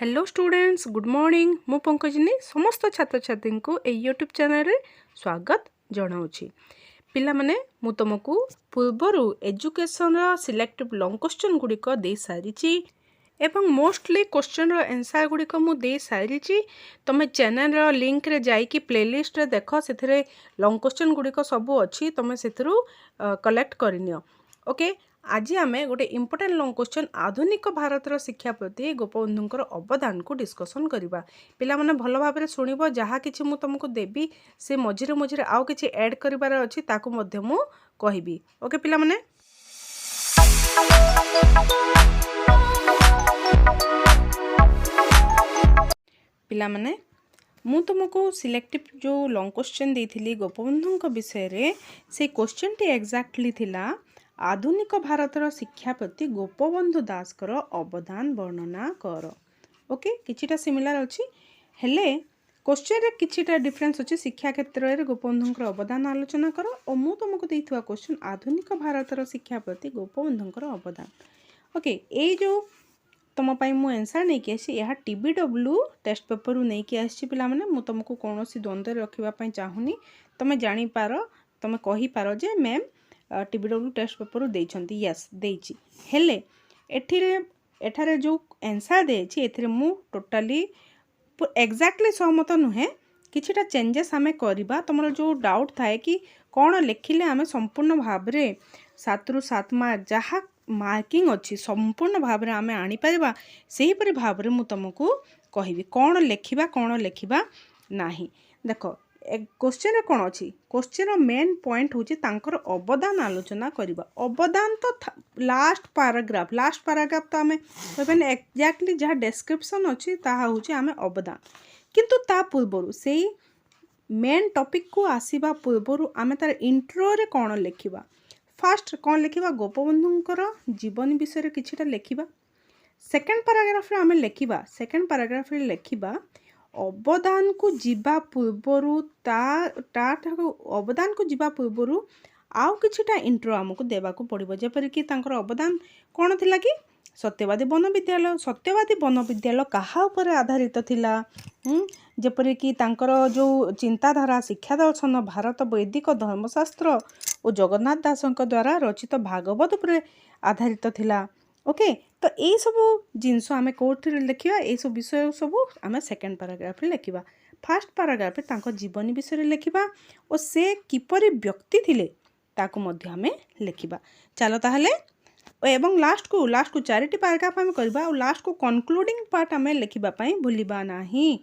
Hello students good morning मु पंकजिनी समस्त छात्र छात्री को ए यूट्यूब चैनल रे स्वागत जनाऊँगी पिला माने मु तुमको पूर्वर एजुकेशन सिलेक्टिव लॉन्ग क्वेश्चन गुड़िक दे सारी एवं मोस्टली क्वेश्चन आंसर गुड़िक मु दे सारी तुम चैनल लिंक रे जाइकी प्लेलिस्ट रे देख से लॉन्ग क्वेश्चन गुड़िक सब अच्छी तुम से कलेक्ट करनियो ओके। आज आम गोटे इम्पोर्टाट लॉन्ग क्वेश्चन आधुनिक भारतर शिक्षा प्रति गोपबंधुंकर अवदान को डिस्कसन करवा पिला माने भल भाव शुणव जहाँ कि मु तुमको देवी से मझिरे मझिरे आउ किछि ऐड करिवार अछि ताकू मध्य मु कहबी ओके पिला माने। पिला माने मु तुमको सिलेक्टिव जो लॉन्ग क्वेश्चन देइथिली गोपबंधुंक विषय रे से क्वेश्चन टी एग्जैक्टली थिला आधुनिक भारतर शिक्षा प्रति गोपबंधु दासकर अवदान वर्णना कर ओके किछिटा सिमिलर अछि हेले क्वेश्चन रे किछिटा डिफरेंस अछि शिक्षा क्षेत्र रे गोपबंधुंकर अवदान आलोचना कर और मु तुमको देइथुवा क्वेश्चन आधुनिक भारतर शिक्षा प्रति गोपबंधुंकर अवदान ओके ए जो तुम पाई मु आंसर नहीं कि आसी यह TBW टेस्ट पेपर रु नहीं कि आसी पिला माने मु तुमको कोनोसी द्वंद्व रखिबा पई चाहुनी तुम जानि पारो तुम कहि पारो जे मैम TBW टेस्ट पेपर देइछंती यस देइछि हेले एठारे जो आंसर देछि एथिरे मु टोटली एग्जैक्टली सहमत नुहे किछिटा चेंजेस आमे करिबा तुमरो जो डाउट थाए कि कोन लिखिले आमे संपूर्ण भाव रे 7 रु 7 मार्क जहा मार्किंग अच्छी संपूर्ण भाव में आम आनीपर से ही भाव में मुझे तुमको कहबी कौन लिखा नहीं देख क्वेश्चन रे कौन अच्छी क्वेश्चन मेन पॉइंट हूँ अवदान आलोचना करवा अवदान तो लास्ट पैराग्राफ तो आम एक्जाक्टली जहाँ डेस्क्रिप्शन अच्छी ताहा हूँ आम अवदान किंतु ता पूर्वर से मेन टॉपिक को आसीबा पूर्वर आम तार इंट्रो रे कौन लिखा फास्ट कौन लिखा गोपबंधुंकर जीवन विषय किछिटा लिखा सेकेंड पैराग्राफ रे आम लिखा सेकेंड पैराग्राफ रे लिखा अवदान को जीवा पूर्वर अवदान को जीवा पूर्वर आउ किछिटा इंट्रो आमको देवाको पड़िबो जेपरिक तांकर अवदान कौन थिला कि सत्यवादी वन विद्यालय कहा उपर आधारित थिला जेपरिक तांकर जो चिंताधारा शिक्षा दर्शन भारत वैदिक धर्मशास्त्र और जगन्नाथ दासों द्वारा रचित भागवत उपर आधारित थिला ओके। तो यही सब जिनस आम कौन लिखा ये सब विषय सब आम सेकेंड पैराग्राफ लिखा फास्ट पैराग्राफ रे तांको जीवन विषय लिखा और से किपरि व्यक्ति थिले ताकू मध्य आम लिखा चलो ताहले एवं लास्ट को चारिटी पैराग्राफ आम करबा और लास्ट को कंक्लूडिंग पार्ट आम लिखा भूलिबा नहीं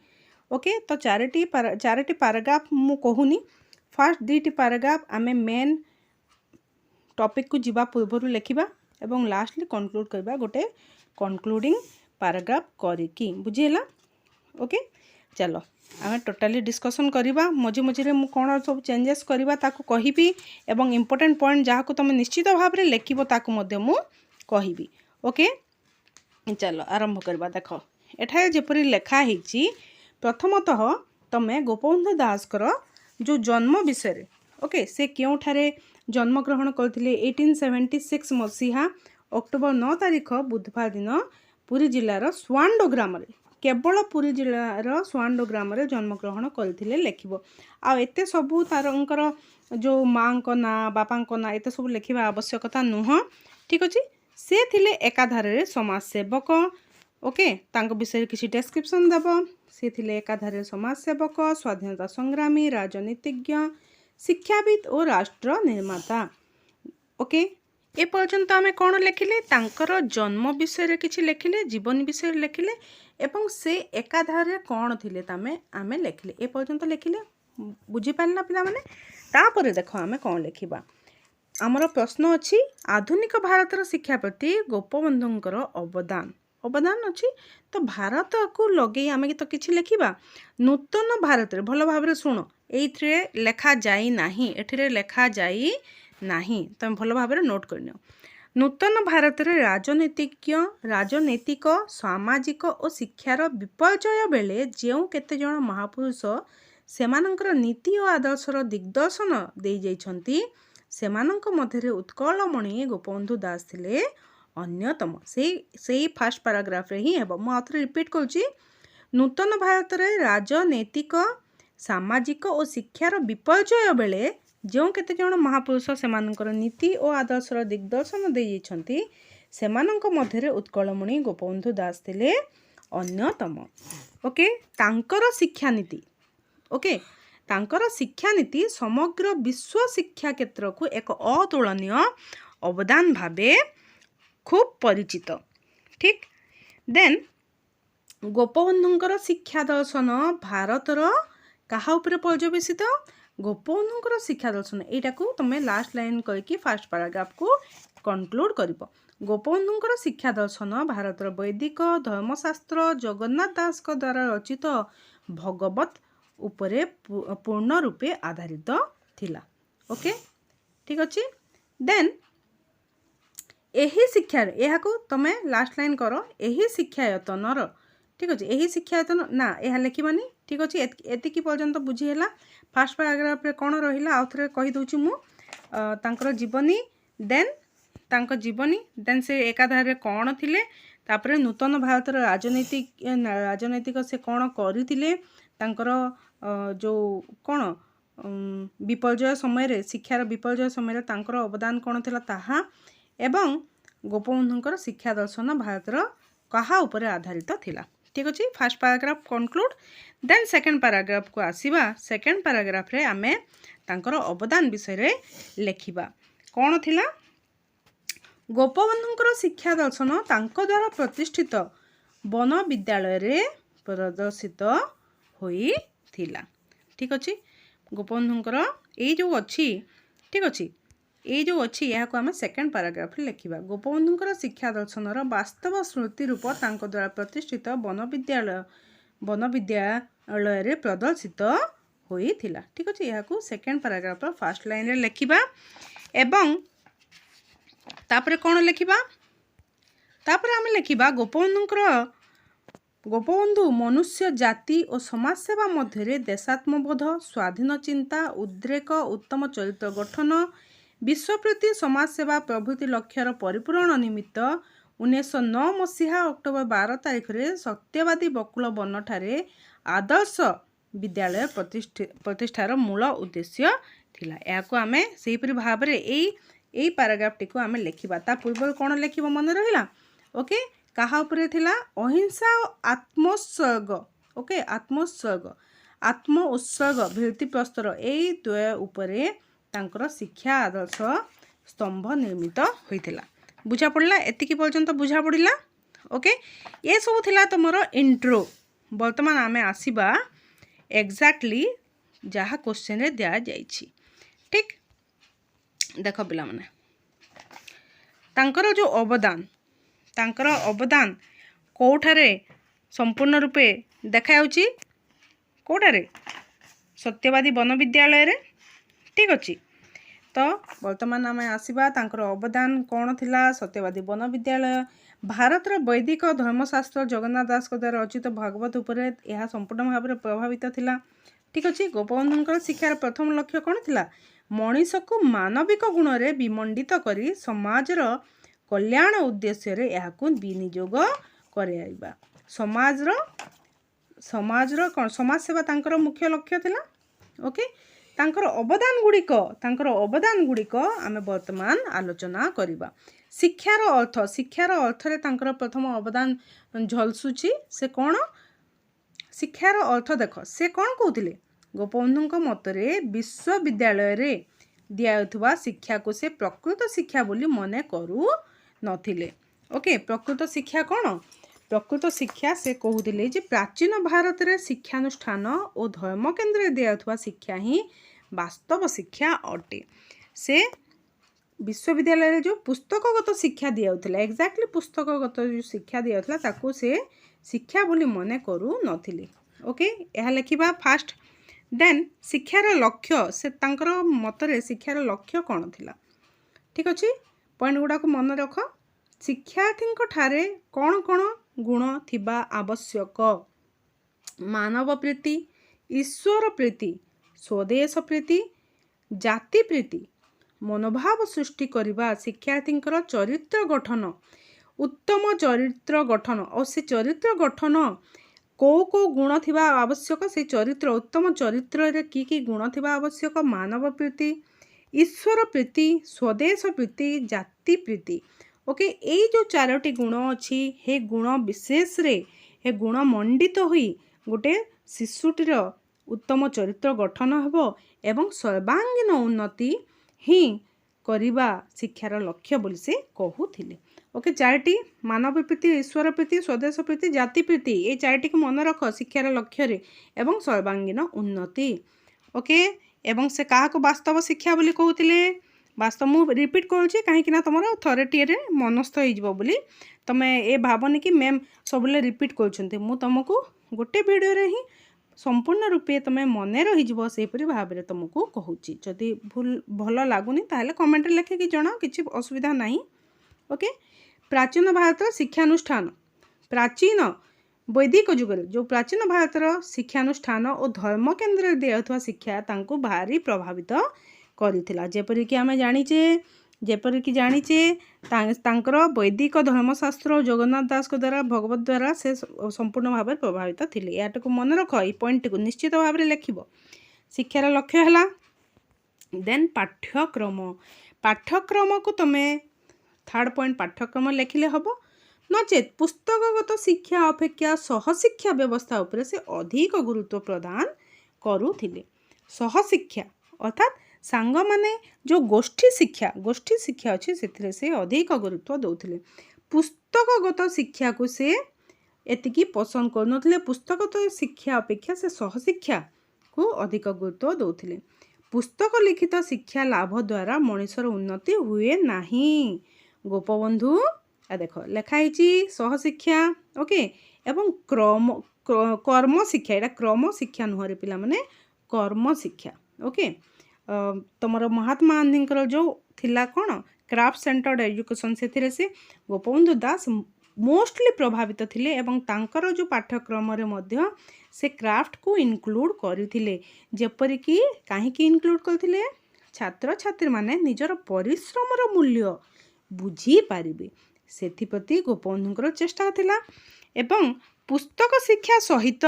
ओके। तो चारिटी पैराग्राफ मु कहूनी फास्ट दुईटी पैराग्राफ आम मेन टॉपिक को जीवा पूर्व लिखा एवं लास्टली कंक्लूड करबा गोटे कंक्लूडिंग पैराग्राफ करिकी बुझीला ओके। चलो आम टोटाली डिस्कसन करवा मझे मझे मु कौन सब चेंजेस करवा ताकू कहिबी एवं इम्पोर्टेंट पॉइंट जहाँ को तुम निश्चित भाव में लिखिबो ताकू मध्य मु कहिबी ओके। चलो आरंभ करवा देख एठारे जेपरि लेखा हिची प्रथमतः तमे गोपबंधु दासकर जो जन्म विषय ओके से क्योंठारे जन्म ग्रहण करथिले 1876 मसीहा अक्टोबर 9 तारीख बुधवार दिन पुरी जिलार स्वांडो ग्राम रे केवल पुरी जिलार स्वांडो ग्राम रे जन्म ग्रहण करथिले लेखिबो आ एते सबु तारंकर जो मां को ना बापा को ना एते सब लिखिबा आवश्यकता नुह ठीक अछि से थिले एकाधार रे समाज सेवक ओके तांको विषय किछि डिस्क्रिप्शन देबो से थिले एकाधार समाज सेवक स्वाधीनता संग्रामी राजनीतिज्ञ शिक्षाविद और राष्ट्र निर्माता ओके। ए पर्यंत आमे कौन लिखिले तांकर जन्म विषय किछि लिखिले जीवन विषय लिखिले एवं से एकाधार कौन थिले तामे आमे लिखिले ए पर्यंत लिखिले बुझी पारला पिला माने तापर देखो आमे कौन लिखिबा आमर प्रश्न अछि आधुनिक भारतर शिक्षा प्रति गोपबंधुंकर अवदान अच्छी तो भारत को लगे आम तो किसी लिखा नूतन भारत रे भल भाव शुण ये लेखा जाई नाही एठिरे लेखा जाई नाही तुम भल भाव नोट कर नूतन भारत रे राजनैतिक सामाजिक और शिक्षार विपर्यय बेले जो केते जन महापुरुष सेमानंकर नीति और आदर्शर दिग्दर्शन दे जाइछंती सेमानंक मध्यरे उत्कलमणि गोपबंधु दास थिले अन्यतम से फास्ट पैराग्राफ रे ही हेबो मु आथरे रिपीट करूची नूतन भारत रे राजनैतिक सामाजिक और शिक्षार विपर्यय बेले जो केते जण महापुरुष सेमानकर नीति और आदर्शर दिग्दर्शन देइछंती सेमानक मध्यरे उत्कलमणि गोपबंधु दास थिले अन्यतम। ओके तांकर शिक्षा नीति ओके तांकर शिक्षा नीति समग्र विश्व शिक्षा क्षेत्र को एक अतुलनीय अवदान भावे खूब परिचित। ठीक देन गोपबंधुंकर शिक्षा दर्शन भारतर कहा उपरे पर्यवेसित गोपबंधुंकर शिक्षा दर्शन एटा को तुम लास्ट लाइन कहीकि फास्ट पैराग्राफ को कंक्लूड करिवो। गोपबंधुंकर शिक्षा दर्शन भारतर वैदिक धर्मशास्त्र जगन्नाथ दास द्वारा रचित भगवत उपरे पूर्ण रूपे आधारित थिला। ओके ठीक अच्छे देन एही शिक्षा यह को तुम लास्ट लाइन कर एही शिक्षायतनर ठीक अच्छे एही शिक्षायतन ना यह लिखबानी ठीक अच्छे एतिकी पर्यंत बुझीला। फास्ट पैराग्राफ रे कौन रहिला आउ थरे कहि दउची मु तांकर जीवनी देन से एकाधारे कौन थिले तापरे नूतन भारत राजनैतिक से कौन करथिले तांकर जो कौन विपर्यय समय शिक्षार विपर्यय समय तांकर अवदान कौन थिला ताहा एवं गोपबंधुंकर शिक्षा दर्शन भारतर कहा उपरे आधारित थिला। ठीक अच्छे first paragraph conclude then second paragraph को आसीबा। सेकेंड पैराग्राफ रे आमे तांकर अवदान विषय रे लेखिबा कौन थिला गोपबंधुंकर शिक्षा दर्शन तांको द्वारा प्रतिष्ठित वन विद्यालय रे प्रदर्शित होई थिला। ठीक अच्छे गोपबंधुंकर ए जो अच्छी ठीक अच्छे ये जो अच्छी यह को आम सेकेंड पैराग्राफ लिखा गोपबंधुंकर शिक्षा दर्शनर वास्तव स्मृति रूप तांको द्वारा प्रतिष्ठित वन विद्यालय रे प्रदर्शित होई थिला। ठीक अच्छे यह को सेकेंड पैराग्राफ फास्ट लाइन रे लिखा एवं तापरे कौन लिखा तापरे आम लिखा गोपबंधु मनुष्य जाति और समाज सेवा मध्य देशात्मबोध स्वाधीन चिंता उद्रेक उत्तम चरित्र गठन विश्व प्रति समाज सेवा प्रभृति लक्ष्यर परिपूरण निमित्त 1909 मसीहा अक्टोबर 12 तारिख रे सत्यवादी बकुल वन ठारे आदर्श विद्यालय प्रतिष्ठार मूल उद्देश्य थिला। या को आमे सेहीपरि भाव रे एई पैराग्राफ टी को आमे लिखिबा ता पूर्व कोन लिखिबो मन रहिला। ओके कहा उपरे थिला अहिंसा और आत्मोत्सर्ग। ओके आत्म उत्सर्ग भित्ति प्रस्तर एई द्वय उपरे तांकर शिक्षा आदर्श स्तंभ निर्मित होइथिला। बुझा पड़ला एतिकी पर्यंत बुझा पड़िला। ओके ये सब थिला तुमर इंट्रो। वर्तमान आमे आसीबा एग्जैक्टली जहाँ क्वेश्चन रे दिया जाइछि। ठीक देख पिला माने तांकर जो अवदान कोठारे संपूर्ण रूपे देखा जाउछि कोठारे सत्यवादी वन विद्यालय रे। ठीक अच्छे तो वर्तमान आम आसवा तांकर अवदान कौन थिला सत्यवादी वन विद्यालय भारतर वैदिक धर्मशास्त्र जगन्नाथ दास द्वारा रचित भागवत उपरे यह संपूर्ण भाव में प्रभावित थिला। ठीक अच्छे गोपबंधुंकर शिक्षार प्रथम लक्ष्य कौन थिला मनीष को मानविक गुण रे विमंडित करी समाजर कल्याण उद्देश्य रे यह को विनियोग कराइबा समाजर कौन समाज सेवा तांकर मुख्य लक्ष्य थिला। ओके तांकर अवदान गुड़िक आमे वर्तमान आलोचना करिबा। शिक्षार अर्थ रे तांकर प्रथम अवदान झलसुची से कौन शिक्षार अर्थ देख से कौन कहते गोपबंधुंक मतरे विश्वविद्यालय रे दिया शिक्षा को से प्रकृत शिक्षा बोली मने करू नथिले। ओके प्रकृत शिक्षा कौन प्रकृत शिक्षा से कहते जे प्राचीन भारत रे शिक्षानुष्ठान और धर्म केन्द्र दिया शिक्षा ही वास्तव शिक्षा अटे। से विश्वविद्यालय रे जो पुस्तकगत शिक्षा दिया एग्जैक्टली पुस्तकगत जो शिक्षा दिया ताको से शिक्षा बोली मने करू नथिले। ओके यह लिखा फास्ट देन शिक्षार लक्ष्य से तांकर मतरे शिक्षार लक्ष्य कौन थिला। ठीक अच्छे पॉइंट गुड़ा को मन रख शिक्षार्थी ठारे कौन कौन गुण थिबा आवश्यक मानव प्रीति ईश्वर प्रीति स्वदेश प्रीति जाति प्रीति मनोभाव सृष्टि करबा शिक्षार्थी चरित्र गठन उत्तम चरित्र गठन और से चरित्र गठन को गुण थिबा आवश्यक से चरित्र उत्तम चरित्र रे की गुण थिबा आवश्यक मानव प्रीति ईश्वर प्रीति स्वदेश प्रीति जाति प्रीति ओके ये जो चारोटी गुण अच्छी हे गुण विशेष रे हे गुण मंडित हुई गोटे शिशुटीर उत्तम चरित्र गठन हेबो एवं सर्वांगीन उन्नति ही करिबा शिक्षार लक्ष्य बोली से कहूथिले। ओके चारिटी मानव प्रीति ईश्वर प्रीति स्वदेश प्रीति जाति प्रीति ये चारिटी को मन रख शिक्षार लक्ष्य रे एवं सर्वांगीन उन्नति। ओके एवं से क्या वास्तव शिक्षा बोली कहूथिले वास्तव मु रिपीट करुँचे कहीं तुम थरेटी मनस्थ हो तुम ए भावनी कि मैम सबले रिपीट कर तुमको गोटे वीडियो रे ही संपूर्ण रूपे तुम मन रहीपर भाव में तुमको कहूँ जदि भूल भल लगुनि ताहले कमेंट लिखिकी जन किसी असुविधा नहीं। ओके प्राचीन भारत शिक्षानुष्ठान प्राचीन वैदिक जुगर जो प्राचीन भारतर शिक्षानुष्ठान और धर्म केन्द्र दिया शिक्षा तांको भारी प्रभावित करिथिला जेपरिक आम जानीचे तांकर वैदिक धर्मशास्त्र जगन्नाथ दास द्वारा भगवत द्वारा से संपूर्ण भाव प्रभावित थिले। याटा को मन रख ये पॉइंट को निश्चित भाव में लिखिब। शिक्षार लक्ष्य है देन पाठ्यक्रम को तुम थर्ड पॉइंट पाठ्यक्रम लिखिले हम नचेत पुस्तकगत शिक्षा अपेक्षा सहशिक्षा व्यवस्था उपरे से अधिक गुरुत्व प्रदान करुथिले। सहशिक्षा अर्थात सांग माने जो गोष्ठी शिक्षा अच्छी से अधिक गुरुत्व दौथिले। पुस्तकगत शिक्षा को से एतिकी पसंद करुनथिले। पुस्तकगत शिक्षा अपेक्षा से सहशिक्षा को अधिक गुरुत्व दौथिले। पुस्तक लिखित शिक्षा लाभ द्वारा मनुष्यर उन्नति हुए नहीं। गोपबंधु देख लिखाई सहशिक्षा ओके एवं कर्म शिक्षा यहाँ क्रम शिक्षा नुहरे पिला माने कर्म शिक्षा। ओके तुमर महात्मा गांधी जो थिला कौन क्राफ्ट सेंटर्ड एजुकेशन से गोपबंधु दास मोस्टली प्रभावित थिले एवं तांकर जो पाठ्यक्रम रे मध्य से क्राफ्ट को इनक्लूड करथिले। जेपरिक कहीं इनक्लूड करथिले छात्र छात्री माने निजर परिश्रम मूल्य बुझी पारिबे सेथिप्रति गोपबंधुଙ୍କର चेष्टा थिला। एवं पुस्तक शिक्षा सहित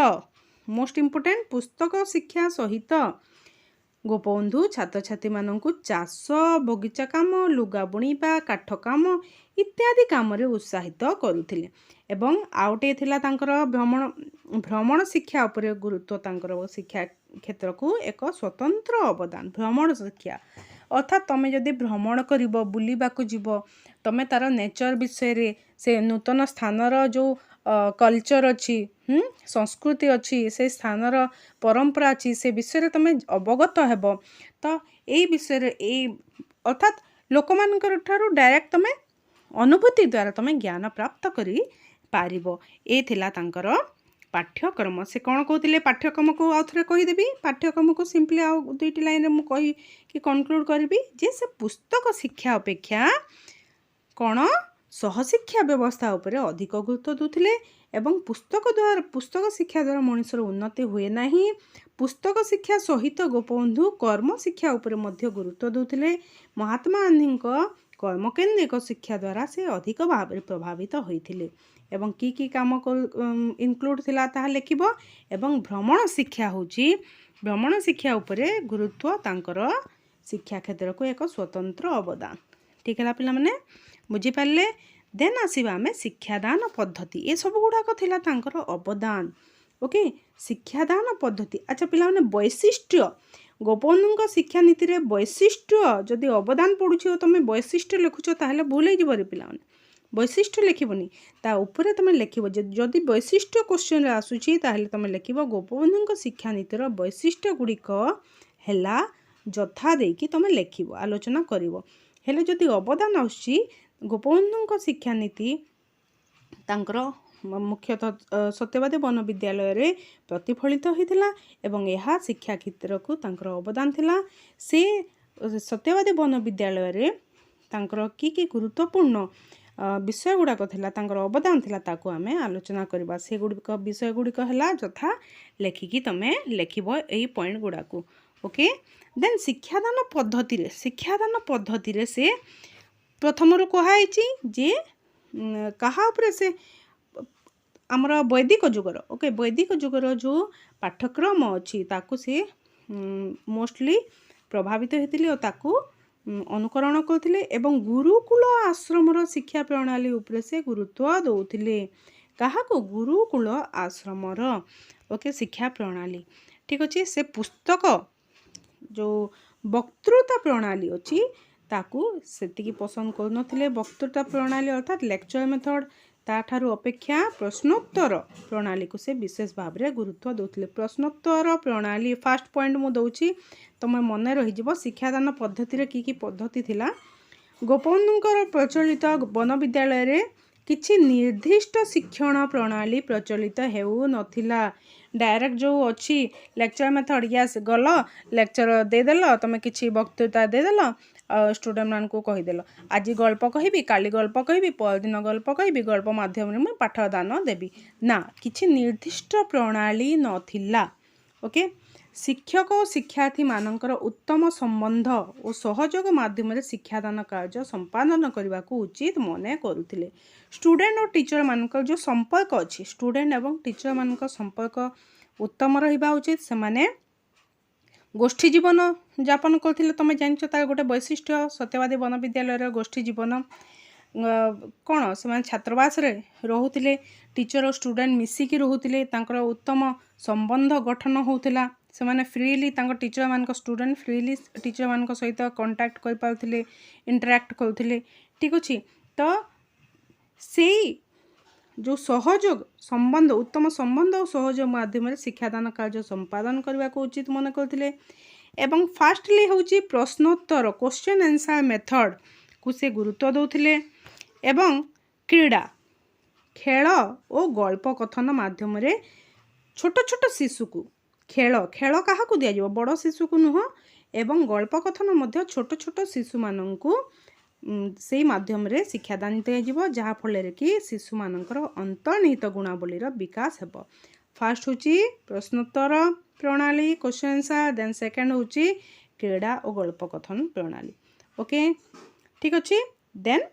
मोस्ट इम्पोर्टेंट पुस्तक शिक्षा सहित गोपबंधु छात्र छात्री मानू चाष बगीचा काम लुगा बुणीबा काठ काम इत्यादि काम रे उत्साहित करुथिले। एवं आउटे थिला तांकर भ्रमण शिक्षा उपरे गुरुत्व तांकर शिक्षा क्षेत्र को एक स्वतंत्र अवदान। भ्रमण शिक्षा अर्थात तुम जदि भ्रमण कर बुलवाक जीव तुम तार नेचर विषय रे से नूतन स्थानर जो कल्चर अच्छी संस्कृति अच्छी से स्थानर परंपरा अच्छी से विषय तुम अवगत हेब तो यही विषय अर्थात लोक मानकर ठारू डायरेक्ट तुम अनुभूति द्वारा तुम ज्ञान प्राप्त करि पारिबो। ए थिला तांकर पाठ्यक्रम। से कौन कहते पाठ्यक्रम को आउ थे कहीदेवी पाठ्यक्रम को सिंपली आउ दुईटी लाइन में कही कि कनक्लूड करी जे से पुस्तक शिक्षा अपेक्षा कौन सहशिक्षा व्यवस्था उपरे अधिक गुरुत्व दूथिले एवं पुस्तक शिक्षा द्वारा मनुष्यर उन्नति हुए नहीं। पुस्तक शिक्षा सहित गोपबंधु कर्म शिक्षा उपरे मध्य गुरुत्व दूथिले। महात्मा गांधी कर्म केन्द्रिक शिक्षा द्वारा से अधिक भाव में प्रभावित होइथिले एवं की काम इनक्लूड थिला ताहा लिखिबो। एवं भ्रमण शिक्षा होची भ्रमण शिक्षा उपरे गुरुत्व तांकर शिक्षा क्षेत्र को एक स्वतंत्र अवदान। ठीक है पिला माने बुझी पारे। देन आसीबा आमे शिक्षादान पद्धति ये सब गुड़ाक थिला तांकर अवदान। ओके शिक्षादान पद्धति अच्छा पिला माने वैशिष्ट्य गोपबंधु शिक्षा नीति रे वैशिष्ट्य जदि अवदान पड़ुछ तुम वैशिष्ट्य लिखुच ताहले भूल हो पिला माने वैशिष्ट्य लिखबनी ता उपरे तुम लिखब जदि वैशिष्ट्य क्वेश्चन आसूची ताहले तुम लिखब गोपबंधु शिक्षा नीतिर वैशिष्ट्य गुड़िक हैला जथा देकी तुम लिखब आलोचना करिवो। हेले जदि अवदान आसूची गोपबंधु शिक्षा नीति तांकर मुख्यतः सत्यवादी वन विद्यालय रे प्रतिफलित होइथिला एवं यह शिक्षा क्षेत्र को तांकर अवदान थिला। से सत्यवादी वन विद्यालय रे तांकर की गुरुत्वपूर्ण विषय गुड़ाक थिला तांकर अवदान थिला ताको आमे आलोचना करबा। से गुड़िक विषय गुड़िक हैला जथा लेखिकी तमे लेखिबो एई पॉइंट गुड़ाको। ओके देन शिक्षादान पद्धति रे से प्रथम रो कहाइची जे କାହା ଉପରେ ସେ ଆମର ବୈଦିକ ଯୁଗର ଓକେ ବୈଦିକ ଯୁଗର ଯେଉଁ ପାଠ୍ୟକ୍ରମ ଅଛି ତାକୁ ସେ ମୋଷ୍ଟଲି ପ୍ରଭାବିତ ହୋଇଥିଲେ ଓ ତାକୁ ଅନୁକରଣ କରୁଥିଲେ ଏବଂ ଗୁରୁକୁଳ ଆଶ୍ରମର ଶିକ୍ଷା ପ୍ରଣାଳୀ ଉପରେ ସେ ଗୁରୁତ୍ୱ ଦେଉଥିଲେ। କାହାକୁ? ଗୁରୁକୁଳ ଆଶ୍ରମର ଓକେ ଶିକ୍ଷା ପ୍ରଣାଳୀ। ଠିକ୍ ଅଛି। ସେ ପୁସ୍ତକ ଯେଉଁ ବକ୍ତୃତା ପ୍ରଣାଳୀ ଅଛି ତାକୁ ସେତିକି ପସନ୍ଦ କରୁନଥିଲେ। ବକ୍ତୃତା ପ୍ରଣାଳୀ ଅର୍ଥାତ୍ ଲେକ୍ଚର ମେଥଡ଼ ତାଠାରୁ ଅପେକ୍ଷା ପ୍ରଶ୍ନୋତ୍ତର ପ୍ରଣାଳୀକୁ ସେ ବିଶେଷ ଭାବରେ ଗୁରୁତ୍ୱ ଦେଉଥିଲେ। ପ୍ରଶ୍ନୋତ୍ତର ପ୍ରଣାଳୀ ଫାର୍ଷ୍ଟ ପଏଣ୍ଟ ମୁଁ ଦେଉଛି, ତୁମେ ମନେ ରହିଯିବ। ଶିକ୍ଷାଦାନ ପଦ୍ଧତିରେ କି ପଦ୍ଧତି ଥିଲା? ଗୋପବନ୍ଧୁଙ୍କର ପ୍ରଚଳିତ ବନବିଦ୍ୟାଳୟରେ କିଛି ନିର୍ଦ୍ଦିଷ୍ଟ ଶିକ୍ଷଣ ପ୍ରଣାଳୀ ପ୍ରଚଳିତ ହେଉନଥିଲା। ଡାଇରେକ୍ଟ ଯେଉଁ ଅଛି ଲେକ୍ଚର ମେଥଡ଼, ୟାସ୍ ଗଲ ଲେକ୍ଚର ଦେଇଦେଲ, ତୁମେ କିଛି ବକ୍ତୃତା ଦେଇଦେଲ ଆଉ ଷ୍ଟୁଡେଣ୍ଟମାନଙ୍କୁ କହିଦେଲ ଆଜି ଗଳ୍ପ କହିବି, କାଲି ଗଳ୍ପ କହିବି, ପରଦିନ ଗଳ୍ପ କହିବି, ଗଳ୍ପ ମାଧ୍ୟମରେ ମୁଁ ପାଠଦାନ ଦେବି। ନା, କିଛି ନିର୍ଦ୍ଦିଷ୍ଟ ପ୍ରଣାଳୀ ନଥିଲା। ଓକେ। ଶିକ୍ଷକ ଓ ଶିକ୍ଷାର୍ଥୀମାନଙ୍କର ଉତ୍ତମ ସମ୍ବନ୍ଧ ଓ ସହଯୋଗ ମାଧ୍ୟମରେ ଶିକ୍ଷାଦାନ କାର୍ଯ୍ୟ ସମ୍ପାଦନ କରିବାକୁ ଉଚିତ ମନେ କରୁଥିଲେ। ଷ୍ଟୁଡେଣ୍ଟ ଓ ଟିଚରମାନଙ୍କର ଯେଉଁ ସମ୍ପର୍କ ଅଛି, ଷ୍ଟୁଡେଣ୍ଟ ଏବଂ ଟିଚରମାନଙ୍କ ସମ୍ପର୍କ ଉତ୍ତମ ରହିବା ଉଚିତ। ସେମାନେ ଗୋଷ୍ଠୀ ଜୀବନ ଯାପନ କରୁଥିଲେ। ତୁମେ ଜାଣିଛ ତାର ଗୋଟେ ବୈଶିଷ୍ଟ୍ୟ ସତ୍ୟବାଦୀ ବନବିଦ୍ୟାଳୟର ଗୋଷ୍ଠୀ ଜୀବନ କ'ଣ? ସେମାନେ ଛାତ୍ରାବାସରେ ରହୁଥିଲେ, ଟିଚର ଓ ଷ୍ଟୁଡେଣ୍ଟ ମିଶିକି ରହୁଥିଲେ, ତାଙ୍କର ଉତ୍ତମ ସମ୍ବନ୍ଧ ଗଠନ ହେଉଥିଲା। ସେମାନେ ଫ୍ରିଲି ତାଙ୍କ ଟିଚରମାନଙ୍କ ଷ୍ଟୁଡେଣ୍ଟ ଫ୍ରିଲି ଟିଚରମାନଙ୍କ ସହିତ କଣ୍ଟାକ୍ଟ କରିପାରୁଥିଲେ, ଇଣ୍ଟରାକ୍ଟ କରୁଥିଲେ। ଠିକ୍ ଅଛି। ତ ସେଇ ଯେଉଁ ସହଯୋଗ ସମ୍ବନ୍ଧ, ଉତ୍ତମ ସମ୍ବନ୍ଧ ଓ ସହଯୋଗ ମାଧ୍ୟମରେ ଶିକ୍ଷାଦାନ କାର୍ଯ୍ୟ ସମ୍ପାଦନ କରିବାକୁ ଉଚିତ ମନେ କରୁଥିଲେ। ଏବଂ ଫାର୍ଷ୍ଟଲି ହେଉଛି ପ୍ରଶ୍ନୋତ୍ତର କ୍ୱେଶ୍ଚନ୍ ଆନ୍ସର୍ ମେଥଡ଼କୁ ସେ ଗୁରୁତ୍ୱ ଦେଉଥିଲେ। ଏବଂ କ୍ରୀଡ଼ା, ଖେଳ ଓ ଗଳ୍ପ କଥନ ମାଧ୍ୟମରେ ଛୋଟ ଛୋଟ ଶିଶୁକୁ ଖେଳ କାହାକୁ ଦିଆଯିବ? ବଡ଼ ଶିଶୁକୁ ନୁହଁ। ଏବଂ ଗଳ୍ପ କଥନ ମଧ୍ୟ ଛୋଟ ଛୋଟ ଶିଶୁମାନଙ୍କୁ ସେଇ ମାଧ୍ୟମରେ ଶିକ୍ଷାଦାନ ଦିଆଯିବ, ଯାହାଫଳରେ କି ଶିଶୁମାନଙ୍କର ଅନ୍ତର୍ନିହିତ ଗୁଣାବଳୀର ବିକାଶ ହେବ। ଫାର୍ଷ୍ଟ ହେଉଛି ପ୍ରଶ୍ନୋତ୍ତର ପ୍ରଣାଳୀ କ୍ୱେଶ୍ଚନ୍ ଆନ୍ସର୍, ଦେନ୍ ସେକେଣ୍ଡ ହେଉଛି କ୍ରୀଡ଼ା ଓ ଗଳ୍ପ କଥନ ପ୍ରଣାଳୀ। ଓକେ, ଠିକ୍ ଅଛି। ଦେନ୍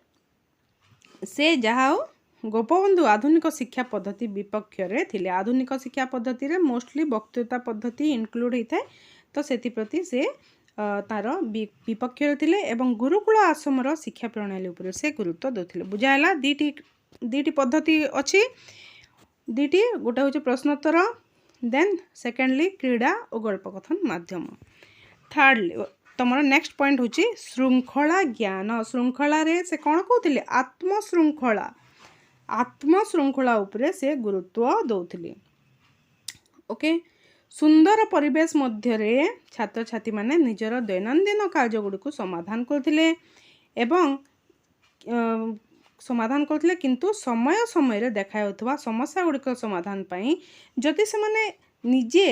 ସେ ଯାହା ହଉ ଗୋପବନ୍ଧୁ ଆଧୁନିକ ଶିକ୍ଷା ପଦ୍ଧତି ବିପକ୍ଷରେ ଥିଲେ। ଆଧୁନିକ ଶିକ୍ଷା ପଦ୍ଧତିରେ ମୋଷ୍ଟଲି ବକ୍ତୃତା ପଦ୍ଧତି ଇନକ୍ଲୁଡ଼ ହୋଇଥାଏ, ତ ସେଥିପ୍ରତି ସେ ତାର ବିପକ୍ଷରେ ଥିଲେ ଏବଂ ଗୁରୁକୁଳ ଆଶ୍ରମର ଶିକ୍ଷା ପ୍ରଣାଳୀ ଉପରେ ସେ ଗୁରୁତ୍ୱ ଦେଉଥିଲେ। ବୁଝା ହେଲା? ଦୁଇଟି ପଦ୍ଧତି ଅଛି, ଦୁଇଟି, ଗୋଟେ ହେଉଛି ପ୍ରଶ୍ନୋତ୍ତର, ଦେନ୍ ସେକେଣ୍ଡଲି କ୍ରୀଡ଼ା ଓ ଗଳ୍ପ କଥନ ମାଧ୍ୟମ। ଥାର୍ଡ଼ଲି ତୁମର ନେକ୍ସଟ ପଏଣ୍ଟ ହେଉଛି ଶୃଙ୍ଖଳା ଜ୍ଞାନ। ଶୃଙ୍ଖଳାରେ ସେ କ'ଣ କହୁଥିଲେ? ଆତ୍ମଶୃଙ୍ଖଳା ଉପରେ ସେ ଗୁରୁତ୍ୱ ଦେଉଥିଲେ। ଓକେ। ସୁନ୍ଦର ପରିବେଶ ମଧ୍ୟରେ ଛାତ୍ରଛାତ୍ରୀମାନେ ନିଜର ଦୈନନ୍ଦିନ କାର୍ଯ୍ୟଗୁଡ଼ିକୁ ସମାଧାନ କରୁଥିଲେ କିନ୍ତୁ ସମୟ ସମୟରେ ଦେଖାଯାଉଥିବା ସମସ୍ୟା ଗୁଡ଼ିକ ସମାଧାନ ପାଇଁ ଯଦି ସେମାନେ ନିଜେ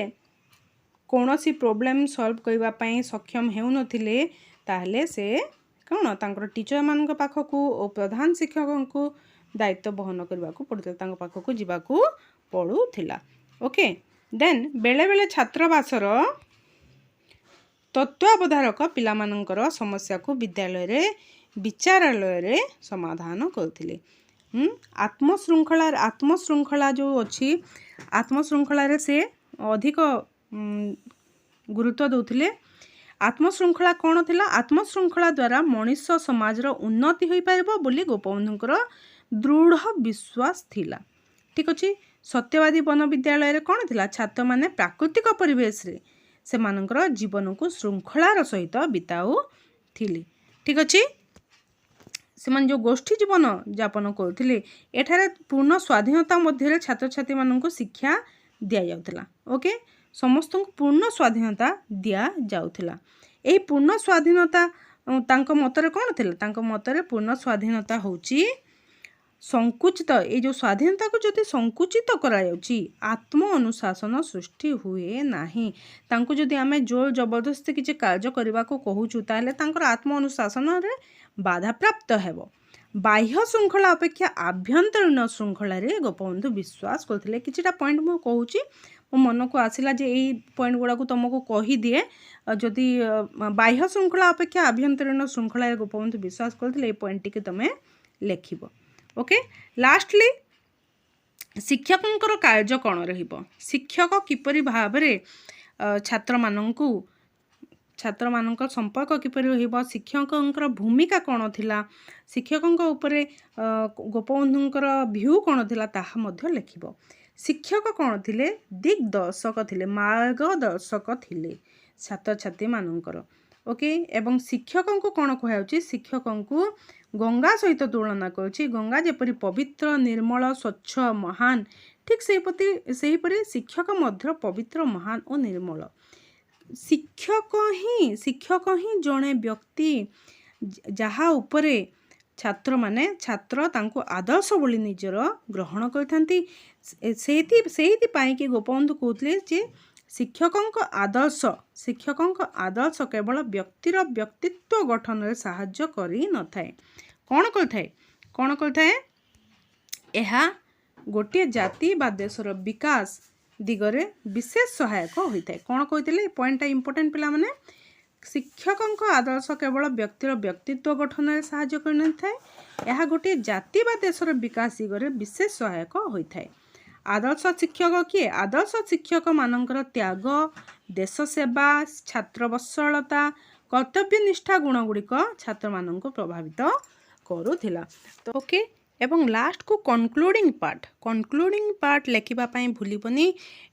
କୌଣସି ପ୍ରୋବ୍ଲେମ୍ ସଲ୍ଭ କରିବା ପାଇଁ ସକ୍ଷମ ହେଉନଥିଲେ, ତାହେଲେ ସେ କ'ଣ ତାଙ୍କର ଟିଚରମାନଙ୍କ ପାଖକୁ ଓ ପ୍ରଧାନ ଶିକ୍ଷକଙ୍କୁ ଦାୟିତ୍ୱ ବହନ କରିବାକୁ ପଡ଼ୁଥିଲା, ତାଙ୍କ ପାଖକୁ ଯିବାକୁ ପଡ଼ୁଥିଲା। ଓକେ। ଦେନ୍ ବେଳେବେଳେ ଛାତ୍ରାବାସର ତତ୍ତ୍ୱାବଧାରକ ପିଲାମାନଙ୍କର ସମସ୍ୟାକୁ ବିଚାରାଳୟରେ ସମାଧାନ କରୁଥିଲେ। ଆତ୍ମଶୃଙ୍ଖଳା ଯେଉଁ ଅଛି, ଆତ୍ମଶୃଙ୍ଖଳାରେ ସେ ଅଧିକ ଗୁରୁତ୍ୱ ଦେଉଥିଲେ। ଆତ୍ମଶୃଙ୍ଖଳା କ'ଣ ଥିଲା? ଆତ୍ମଶୃଙ୍ଖଳା ଦ୍ୱାରା ମଣିଷ ସମାଜର ଉନ୍ନତି ହୋଇପାରିବ ବୋଲି ଗୋପବନ୍ଧୁଙ୍କର ଦୃଢ଼ ବିଶ୍ୱାସ ଥିଲା। ଠିକ୍ ଅଛି। ସତ୍ୟବାଦୀ ବନବିଦ୍ୟାଳୟରେ କ'ଣ ଥିଲା? ଛାତ୍ରମାନେ ପ୍ରାକୃତିକ ପରିବେଶରେ ସେମାନଙ୍କର ଜୀବନକୁ ଶୃଙ୍ଖଳାର ସହିତ ବିତାଉଥିଲେ। ଠିକ୍ ଅଛି। ସେମାନେ ଯେଉଁ ଗୋଷ୍ଠୀ ଜୀବନ ଯାପନ କରୁଥିଲେ, ଏଠାରେ ପୂର୍ଣ୍ଣ ସ୍ୱାଧୀନତା ମଧ୍ୟରେ ଛାତ୍ରଛାତ୍ରୀମାନଙ୍କୁ ଶିକ୍ଷା ଦିଆଯାଉଥିଲା। ଓକେ। ସମସ୍ତଙ୍କୁ ପୂର୍ଣ୍ଣ ସ୍ୱାଧୀନତା ଦିଆଯାଉଥିଲା। ଏହି ପୂର୍ଣ୍ଣ ସ୍ୱାଧୀନତା ତାଙ୍କ ମତରେ କ'ଣ ଥିଲା? ତାଙ୍କ ମତରେ ପୂର୍ଣ୍ଣ ସ୍ୱାଧୀନତା ହେଉଛି ସଂକୁଚିତ, ଏଇ ଯେଉଁ ସ୍ୱାଧୀନତାକୁ ଯଦି ସଂକୁଚିତ କରାଯାଉଛି, ଆତ୍ମ ଅନୁଶାସନ ସୃଷ୍ଟି ହୁଏ ନାହିଁ। ତାଙ୍କୁ ଯଦି ଆମେ ଜୋର ଜବରଦସ୍ତି କିଛି କାର୍ଯ୍ୟ କରିବାକୁ କହୁଛୁ, ତାହେଲେ ତାଙ୍କର ଆତ୍ମ ଅନୁଶାସନରେ ବାଧାପ୍ରାପ୍ତ ହେବ। ବାହ୍ୟ ଶୃଙ୍ଖଳା ଅପେକ୍ଷା ଆଭ୍ୟନ୍ତରୀଣ ଶୃଙ୍ଖଳାରେ ଗୋପବନ୍ଧୁ ବିଶ୍ୱାସ କରୁଥିଲେ। କିଛିଟା ପଏଣ୍ଟ ମୁଁ କହୁଛି, ମୋ ମନକୁ ଆସିଲା ଯେ ଏଇ ପଏଣ୍ଟ ଗୁଡ଼ାକୁ ତୁମକୁ କହିଦିଏ। ଯଦି ବାହ୍ୟ ଶୃଙ୍ଖଳା ଅପେକ୍ଷା ଆଭ୍ୟନ୍ତରୀଣ ଶୃଙ୍ଖଳାରେ ଗୋପବନ୍ଧୁ ବିଶ୍ୱାସ କରୁଥିଲେ, ଏଇ ପଏଣ୍ଟଟିକି ତୁମେ ଲେଖିବ। ओके लास्टली शिक्षकंकर कार्य कौन रहिबो शिक्षक किपरि भाबरे छात्र माननकु छात्र मानक संपर्क किपरि रहिबो शिक्षकंकर भूमिका कौन थिला शिक्षकंक उपरे गोपबंधुंकर व्यू कौन थिला ताहा मध्य लिखिबो शिक्षक कौन थिले दिग्दर्शक थिले मार्गदर्शक थिले छात्र छात्री मानकर ओके एवं शिक्षकों को कौन कहुच्छी शिक्षकों को गंगा सहित तुलना करुच्ची गंगा जेपरी पवित्र निर्मल स्वच्छ महान ठीक सेहीपरि शिक्षक मध्य पवित्र महान और निर्मल शिक्षक ही जड़े व्यक्ति जहा उपरे छात्र माने छात्र तांको आदर्श बोली निजर ग्रहण करथांती कि गोपबंधु कहते जे शिक्षकों आदर्श केवल व्यक्तिर व्यक्तित्व गठन में साहाय्य करि न थाए कौन करथाए यह गोटे जाति बा देशर विकास दिगरे विशेष सहायक होता है कौन कहते पॉइंटा इंपोर्टेंट पिला माने शिक्षकों आदर्श केवल व्यक्तिर व्यक्तित्व गठन में साहाय्य कर न थाए यह गोटे जाति बा देशर विकास दिगरे विशेष सहायक होता है आदर्श शिक्षक किए आदर्श शिक्षक मानकर त्याग देश सेवा छात्र वत्सलता कर्तव्यनिष्ठा गुण गुड़िक छात्र मान प्रभावित करुला तो ओके एवं लास्ट को कनक्लूडिंग पार्ट लिखा भूलबनी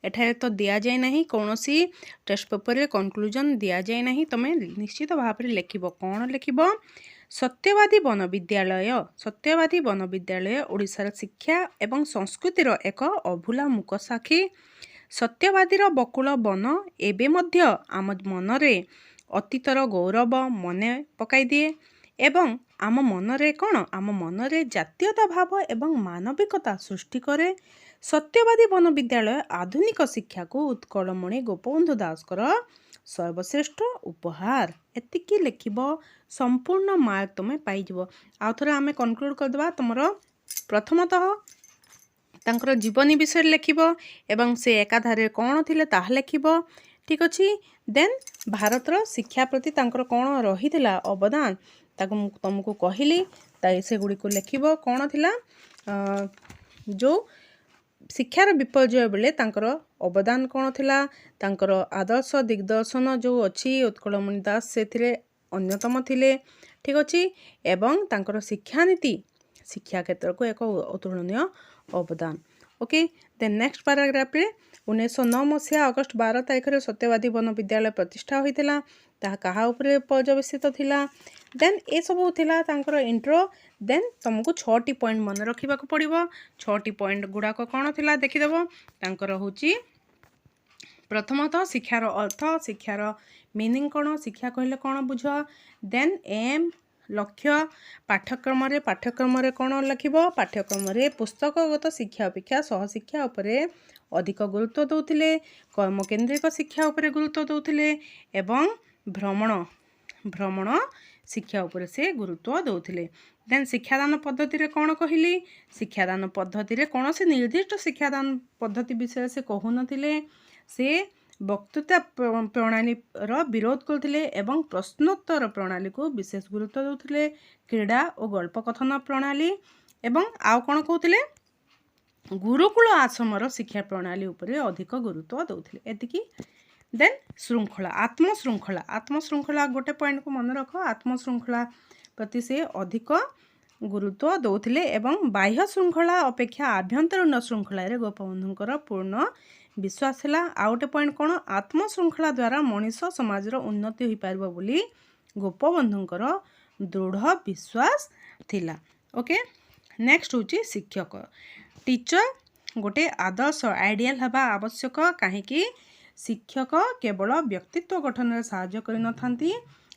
एठारे तो दि जाए ना कौन सी टेस्ट पेपर रे कनक्लूजन दि जाए ना तुम निश्चित भाव में लिख कौन लिख सत्यवादी वन विद्यालय ओडिशार शिक्षा एवं संस्कृतिर एक अभूला मुकसाखी सत्यवादीर बकुल वन एबे मध्य आम मनरे अतीतर गौरव मने पकाई दिए एवं आम मनरे कौन आम मनरे जातीयता भाव एवं मानविकता सृष्टि करे सत्यवादी वन विद्यालय आधुनिक शिक्षा को उत्कलमणि गोपबंधु दासकर सर्वश्रेष्ठ उपहार एतिकी लिखिब संपूर्ण मार्क तुम पाइज आउ थे आम कनक्लूड करदे तुम प्रथमतः तांकर जीवनी विषय लिखिब एवं से एकाधारे कौन थिले ताहा लिखिब ठीक अच्छे देन भारतर शिक्षा प्रति तांकर कौन रही अवदान ताको तुमको कहली से गुड़ी लिखिब कौन थिला जो शिक्षार विपर्यय बेले तांकर अवदान कौन थिला तांकर आदर्श दिग्दर्शन जो अच्छी उत्कलमणि दास से अन्यतम थिले ठीक अच्छे एवं तांकर शिक्षानीति शिक्षा क्षेत्र को एक अतुलनीय अवदान ओके देन नेक्स्ट पैराग्राफ रे 1909 मसीहा अगस्ट 12 तारिख रे सत्यवादी वन विद्यालय प्रतिष्ठा होइतिला ताहा कहा उपरे पर्यवेसित थिला देन ए सब थिला तांकर इंट्रो देन तुमको 6टी पॉइंट मन रखिबा को पड़िबो 6टी पॉइंट गुडा को कोन थिला देखिदेबो तांकर होची प्रथमतः शिक्षार अर्थ शिक्षार मीनिंग कौन शिक्षा कहले कौन बुझ देन एम लक्ष्य पाठ्यक्रम कौन लिखिब पाठ्यक्रम पुस्तकगत शिक्षा अपेक्षा सहशिक्षा उपरे अधिक गुरुत्व दौथिले कर्म केंद्रिक शिक्षा उपरे गुरुत्व दौथिले एवं भ्रमण शिक्षा उपरे से गुरुत्व दौथिले देन शिक्षादान पद्धति रे कौन कहली शिक्षादान पद्धति रे कौन से निर्दिष्ट शिक्षादान पद्धति विषय से कहू नथिले से वक्तृता प्रणाली विरोध करते एवं प्रश्नोत्तर प्रणाली को विशेष गुरुत्व देउथिले क्रीड़ा और गल्प कथन प्रणाली एवं आउ कौन कहते गुरुकुल आश्रमर शिक्षा प्रणाली उपरे अधिक गुरुत्व देउथिले एतिकी देन श्रृंखला आत्मश्रृंखला गोटे पॉइंट को मन रख आत्मश्रृंखला प्रति से अधिक गुरुत्व दौथिले एवं बाह्य श्रृंखला अपेक्षा आभ्यंतरीण श्रृंखला गोपबंधुंकर पूर्ण विश्वास है आउ गोटे पॉइंट कौन आत्मश्रृंखला द्वारा मनीष समाजर उन्नति हो पार बोली गोपबंधुंकर दृढ़ विश्वास थिला ओके नेक्स्ट हूँ शिक्षक टीचर गोटे आदर्श आइडियल हवा आवश्यक कहीं शिक्षक केवल व्यक्तित्व गठन में साहाय्य कर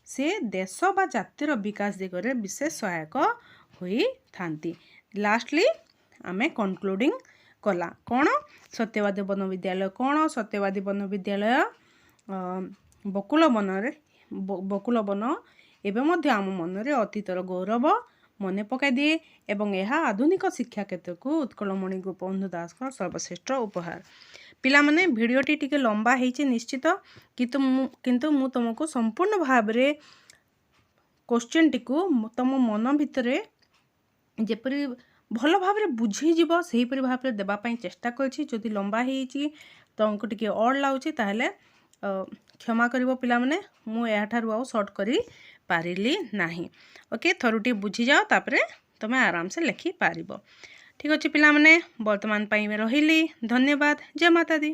से देश बा जातिर विकास दिगरे विशेष सहायक होई थांती लास्टली आमे कनक्लूडिंग कला कौन सत्यवादी वन विद्यालय कौन सत्यवादी वन विद्यालय बकुल वन एवं मध्य आम मनरे अतीतर गौरव मने पकाई दिए एवं यह आधुनिक शिक्षा क्षेत्र को उत्कलमणि गोपबंधु दास का सर्वश्रेष्ठ उपहार पिला माने भिडियोटी टिके लंबा है निश्चित किंतु मु तुमको संपूर्ण भाव में क्वेश्चन टी तुम मन भितर जेपरी ଭଲ ଭାବରେ ବୁଝିଯିବ ସେହିପରି ଭାବରେ ଦେବା ପାଇଁ ଚେଷ୍ଟା କରିଛି। ଯଦି ଲମ୍ବା ହେଇଛି ତମକୁ ଟିକେ ଅଡ଼ ଲାଗୁଛି ତାହେଲେ କ୍ଷମା କରିବ ପିଲାମାନେ, ମୁଁ ଏହାଠାରୁ ଆଉ ସର୍ଟ କରି ପାରିଲି ନାହିଁ। ଓକେ, ଥରୁଟିଏ ବୁଝିଯାଅ ତାପରେ ତୁମେ ଆରାମସେ ଲେଖିପାରିବ। ଠିକ୍ ଅଛି ପିଲାମାନେ, ବର୍ତ୍ତମାନ ପାଇଁ ରହିଲି। ଧନ୍ୟବାଦ। ଜୟ ମାତା ଦି।